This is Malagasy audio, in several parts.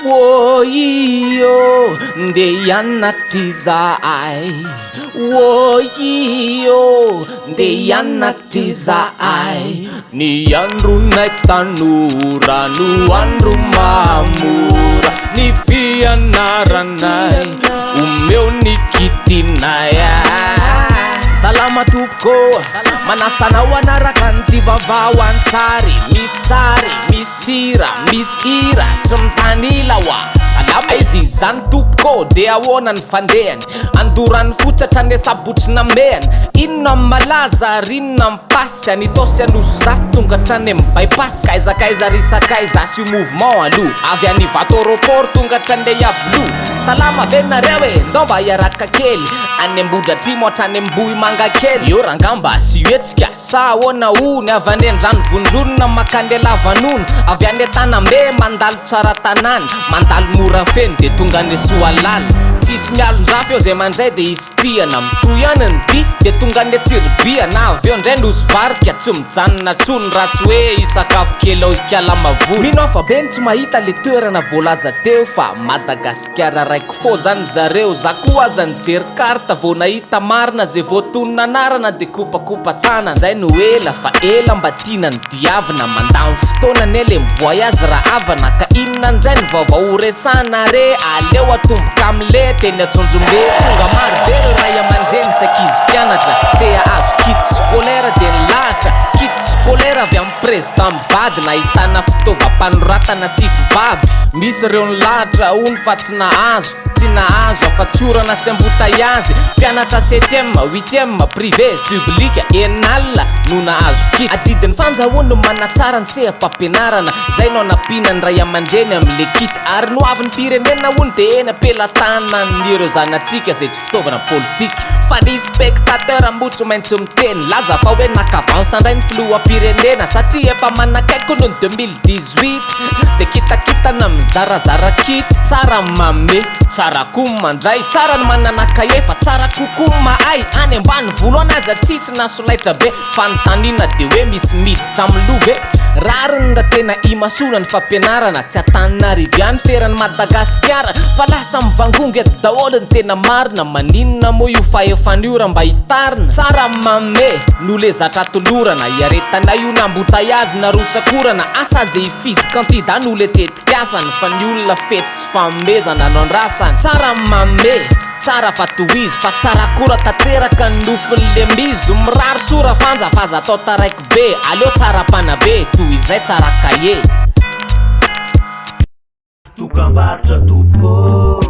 Woio nde anaty zahay, woio nde anaty zahay. Ny andronay tanora no andro mamora, ny fianaranay omeo ny kitinay. Salama tompoko, manasanao anaraka ny vavao antsary. Misary, misira, misira, tsy mitany lawa. Salama izy zany tompoko, de ahoana ny fandehany. Andorany fotsatra ny sabotsy namehany. Inona malaza, rinona mipasy, anitosy anosy tonga trany bypass. Kaiza risakaiza sy mouvement aloha, avy any vato aéroport tonga trany avlo. Salama venareo e, ndomba iaraka kely, any ambodratrimo hatrany ambohy manga kely. Io rangamba sy etsika, sa ahoana ony avy any andrano vondronona makande lavanono. Avy any Tanambe mandalo tsara tanany, mandalo mora feno de tonga any Soalala. Tsisy mialondrafy eo zay mandray de izy tiana, mitoy ihany ny dy de tonga any Tsiribia. Na avy eo ndray ndosy varika, tsy mijanona tsony raha tsy hoe isakafo kely ao ikalamavoly. Mino afa beny tsy mahita le toerana voalaza teo, fa Madagasikara raiky fô zany zareo. Za koa aza nijery karta vao nahita marina zay voatonona anarana de kopakopa tanana. Zay no ela fa ela mba tina ny diavina, mandamy fotoana nele mivoyazy raha avana. Ka inona ndray ny vaovao resana re, aleo atomboka amle teny atsonjombe. Tonga maro be reo ray aman-dreny sakizy mpianatra, te azo kit scolaire de nilahatra. Kit scolaire avy amin'ny président mivady, nahitana fitaovam-panoratana sy fibaby. Misy reo nilahatra ony fa tsy nahazo, tsy nahazo afatsorana sy ambotaiazy. Mpianatra 7e, 8e, privé, public, enal no nahazo kit. Adidin'ny fanjahoany no manatsara ny seha-pampianarana, zay no anapinany ray aman-dreny amle kit. Ary no avy ny firenena ony de eny ampelantanany ireo zanatsika zay tsy fitaovana politika. Fa ny spectateur ambotso maintsy miteny, laza fa hoe nakavansa ny filoham-pirenena, satria efa manakaiky noho ny 2018 de kitakitana mizarazara kit. Tsara mame, tsara koa mandray, tsara ny manana kaye, fa tsara kokoa mahay. Any ambany volo anazy tsisy nasolaitra be, fanontaniana de hoe misy miditra amilove. Rariny raha tena imasona ny fampianarana, tsy Antananarivo ihany feran'ny Madagasikara, fa lasa mivangongy eto daholo ny tena marina. Maninona moa io fahefan'io raha mba hitarina? Tsara mame no le zatra tolorana, iaretana io nambotaiazy narotsakorana. Asa zay ifidy kantida no le tetikasany, fa ny olona fety sy famezana no andrasany. Tsara mame, tsara fa tohizo, fa tsara kora tateraka ny nofin'le mbizo. Mirary sora fanja fa za atao taraiky be, aleo tsara panabe toy izay tsara kaye. Tukambartra tupo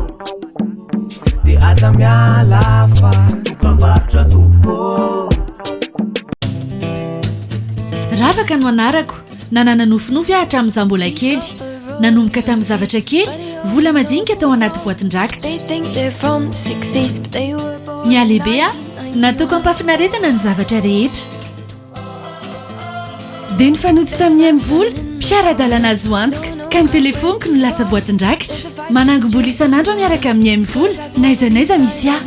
De aza miala fa tukambartra tupo. Ravaka no anarako, nanana nofinofy ahatra amin'izah mbola kely, nanomboka tamin'ny zavatra kely, vola madinika tao anaty boatin-drakitra. Mialehibe a, nataoko ampafinaretana ny zavatra rehetra. De ny fanotsy tamin'ny vola, mpiara-dalana azo antoka, ka ny telefoniko no lasa boatin-drakitra. Manangom-bola isan'andro miaraka amin'ny vola, naiza misy ahy.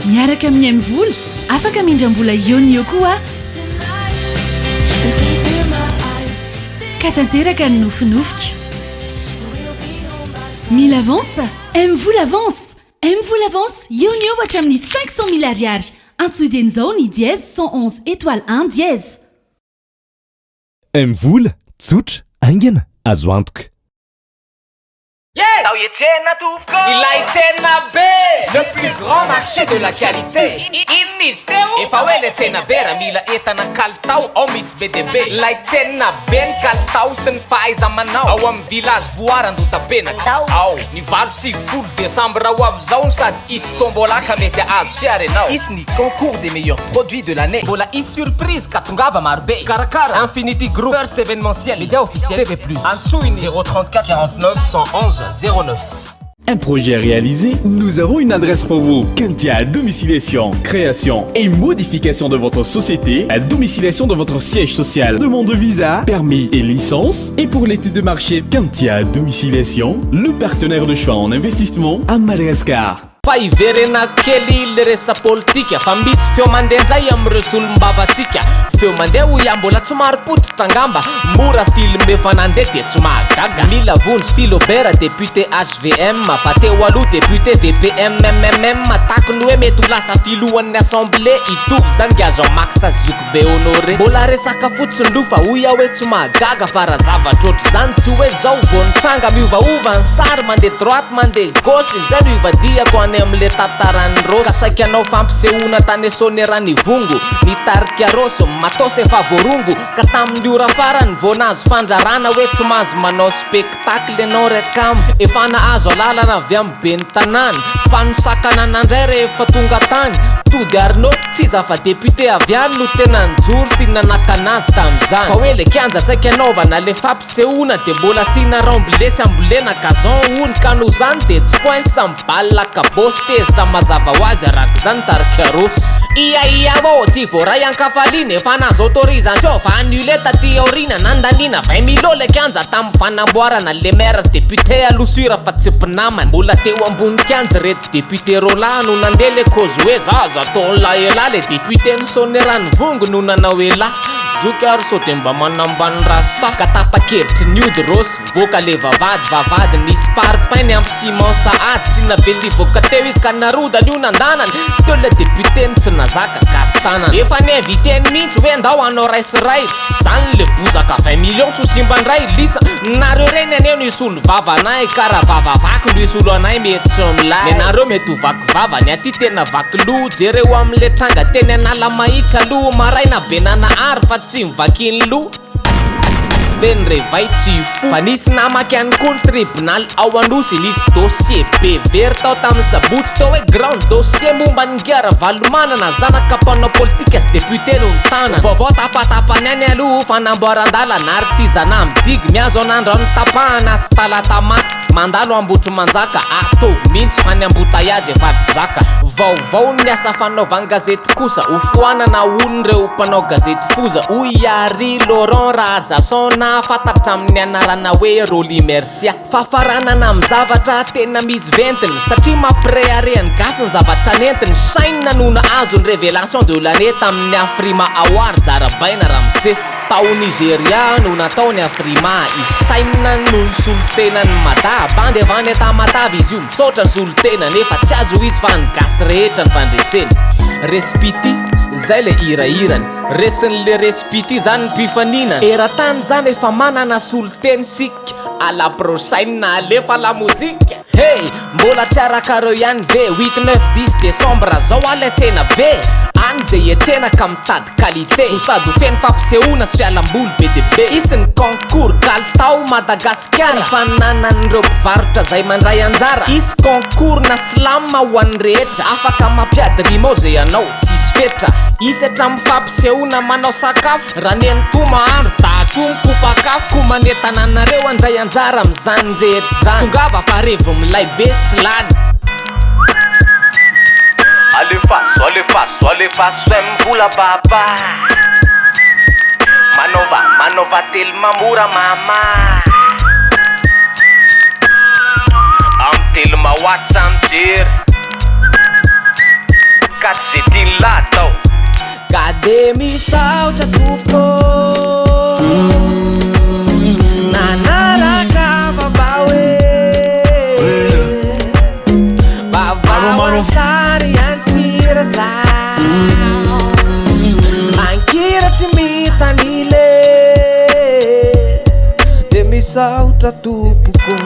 Miaraka amin'ny vola, afaka mindram-bola io koa. Ka tanteraka ny nofinofika. 1000 avance, M-Voula avance. M-Voula avance, io hatramin'ny 500 000 ariary. Antsodin'izao ny dièse 111 étoile 1 dièse. M-Voula, tsotra, aingana, azo antoka. Tao ietsena tompoko, ilay tsena be, le plus grand marché de la qualité. Inona izy teo? Efa hoe le tsena be raha mila entana kalitao, ao misy BDB. Ilay tsena be ny kalitao sy ny fahaiza-manao, ao amin'ny village voaran-dotabena. Ao, ny 26 décembre ho avy zao sady isy tombola ka mety azo fiarenao. Isy ny concours des meilleurs produits de l'année. Mbola isy surprise ka tongava marobe. Karakara Infinity Group, first événementiel, média officiel TV+. Antsoiny 034 49 111 09. Un projet réalisé, nous avons une adresse pour vous. Kentia Domiciliation, création et modification de votre société, à domiciliation de votre siège social, demande de visa, permis et licence. Et pour l'étude de marché, Kentia Domiciliation, le partenaire de choix en investissement à Madagascar. fa iverena kely le resa politika fa misy feo mandeha ndray am'ireo solom-bavatsika feo mandeha ho ia mbola tsy maro-potitra angamba mora filme fa nandeha de tsy mahagaga mila vonjy Philobert député HVM fa teo aloha député VPM MMM takony hoe mety ho lasa filohan'ny assemblée itovy zany Gajan Max Zoukbe Honoré mbola resaka fotsiny lofa ho ia hoe tsy mahagaga fa raha zavatra ohatry zany tsy hoe zao voanitranga miovaova ny sary mandeha droite mandeha gauche zay no ivadiako amle tatarany rosy kasaiky anao fampisehoana tany Sonerany vongo ny tarika roso matos efa voarongo ka tamin'ny ora farany vonazo fandrarana hoe tsy mahazo manao spectacle anao rekam efa nahazo alalana avy amin'ny ben'ny tanany fanosakana nandray rehefa tonga tany tody Arnaud tsy zafa député avy any no tena njoro sy nanakanazy tam'izany fa hoe le kianja saika anaovana le fampisehoana de mbola sina ramblesy ambolena kazan ony ka no zany de tsy point sambalaka tezitra mazava ho azy araka zany tarika rosy ia mo tsy voaray ankafaliana efa nazo autorisation fa annulé taty aorina nandanina 20 000 le kianja tamin'ny fanamboarana le maire député alosura fa tsy mpinamana mbola teo ambony kianja reto député Roland no nandeha le cause hoe zaza taon'la ela le député ny Sonerany vongo no nanao ela zokary so de mba manambany rasta ka tapa-kevitry ny ody rosy voka le vavady nisy parpainy ampy Simon Saady sy nabelivoka teo izy ka narodany io nandanany teo le député ny tsy nazaka kastanana efa ny inviteny mihitsy hoe ndao anao raisiraitsy zany le bozaka 20 millions tsy simbandray lisa nareo reny aneo no isolo vavanay karaha vavavaky no isolo anay mety tsy milay nareo mety ho vakivavany aty tena vakilo jereo am'le tranga teny anala mahitsy aloha maraina be nanaary fa tsy mivakiny lo veny revay tsy fo fa nisy namaky any koa ny tribunal ao anosy nisy dossier be very tao tamin'ny sabotsy tao hoe grand dossier momba ny giara valomanana zanaka mpanao politika sy député no nitana vaovao tapatapany any aloha fanamboaran-dalana artisanat midigy miazo an'andro ny tapahana sy talata maty mandalo ambotro manjaka atovy mihitsy fa ny embouteillage efa tsy zaka vaovao ny asa fanaovany gazety kosa ho foanana onireo mpanao gazety foza ho Yari Laurent Radjason na fatatra amin'ny anarana hoe Roli Mercia fafaranana amin'ny zavatra tena misy ventiny satria mampireharehany gasy ny zavatra nentiny saina no nahazo ny révélation de l'année tamin'ny Afrima Award zarabaina Ramsey tao Nigeria no natao ny Afrima isaina no ny solotenany mada bandy avany tamatavy izy io misaotra ny solotena nefa tsy azo izy fa ny gasy rehetra ny fandreseny respiti zay le hirahirany resiny le respiti zany mpifaninana eratany zany efa manana soloteny sika à la prochaine na alefa la mozika hey mbola tsy arakareo ihany ve 8 9 10 décembre zao alatsena be any zay etsena ka mitady qualité no sady ho feny fampisehoana sy fialam-boly be de be isyny concours kalitao Madagasikara fa nanan'ireo mpivarotra zay mandray anjara isy concours na slam ho an'ny rehetra afaka mampiady rimo zay anao tsisy fetra isy hatramin'ny fampisehoana manao sakafo raha neny to mahandro dato mikopakafo ko manetananareo andray anjara am'izany rehetra zany tongava fa revo milay be tsy lany alefaso mvola baba manova telo mamora mama amtelo mawatsa amjery katy ze tiny la tao kade misaotra toko nanaraka vavaoe vavaoasary antira zao ankira tsy mitanile de misaotra tompoko